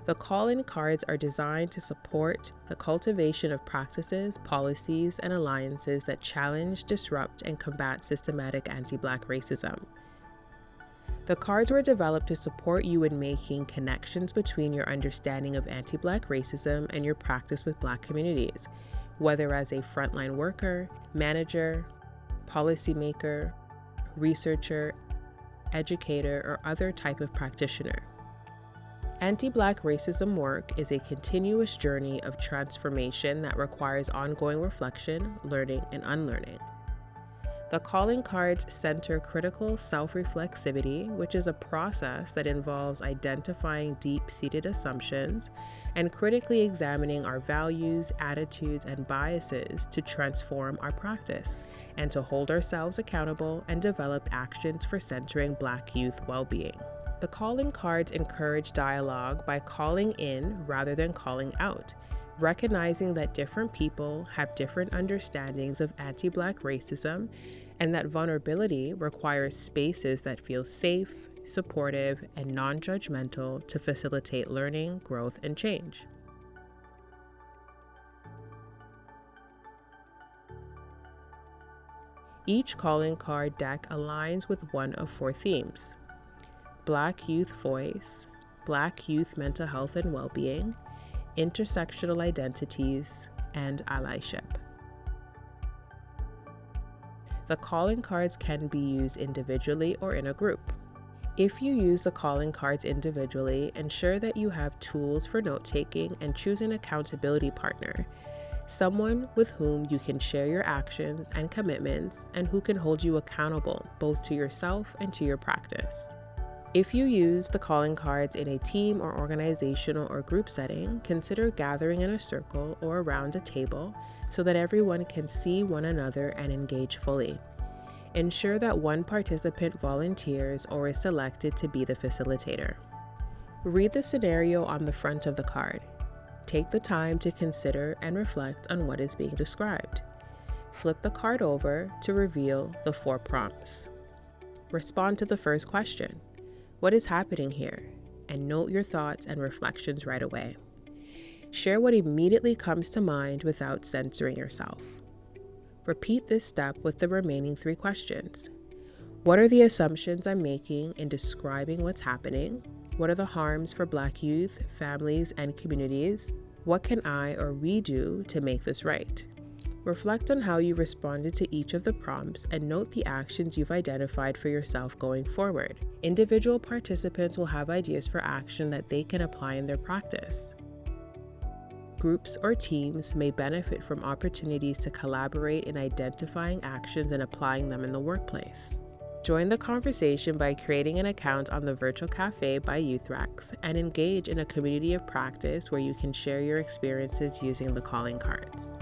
The call-in cards are designed to support the cultivation of practices, policies, and alliances that challenge, disrupt, and combat systematic anti-Black racism. The cards were developed to support you in making connections between your understanding of anti-Black racism and your practice with Black communities, whether as a frontline worker, manager, policymaker, researcher, educator, or other type of practitioner. Anti-Black racism work is a continuous journey of transformation that requires ongoing reflection, learning, and unlearning. The calling cards center critical self-reflexivity, which is a process that involves identifying deep-seated assumptions and critically examining our values, attitudes, and biases to transform our practice and to hold ourselves accountable and develop actions for centering Black youth well-being. The calling cards encourage dialogue by calling in rather than calling out, recognizing that different people have different understandings of anti-Black racism and that vulnerability requires spaces that feel safe, supportive, and non-judgmental to facilitate learning, growth, and change. Each calling card deck aligns with one of 4 themes: Black youth voice, Black youth mental health and well-being, intersectional identities, and allyship. The calling cards can be used individually or in a group. If you use the calling cards individually, ensure that you have tools for note-taking and choose an accountability partner, someone with whom you can share your actions and commitments and who can hold you accountable both to yourself and to your practice. If you use the calling cards in a team or organizational or group setting, consider gathering in a circle or around a table so that everyone can see one another and engage fully. Ensure that one participant volunteers or is selected to be the facilitator. Read the scenario on the front of the card. Take the time to consider and reflect on what is being described. Flip the card over to reveal the 4 prompts. Respond to the first question. What is happening here? And note your thoughts and reflections right away. Share what immediately comes to mind without censoring yourself. Repeat this step with the remaining 3 questions. What are the assumptions I'm making in describing what's happening? What are the harms for Black youth, families, and communities? What can I or we do to make this right? Reflect on how you responded to each of the prompts and note the actions you've identified for yourself going forward. Individual participants will have ideas for action that they can apply in their practice. Groups or teams may benefit from opportunities to collaborate in identifying actions and applying them in the workplace. Join the conversation by creating an account on the Virtual Cafe by YouthREX and engage in a community of practice where you can share your experiences using the calling cards.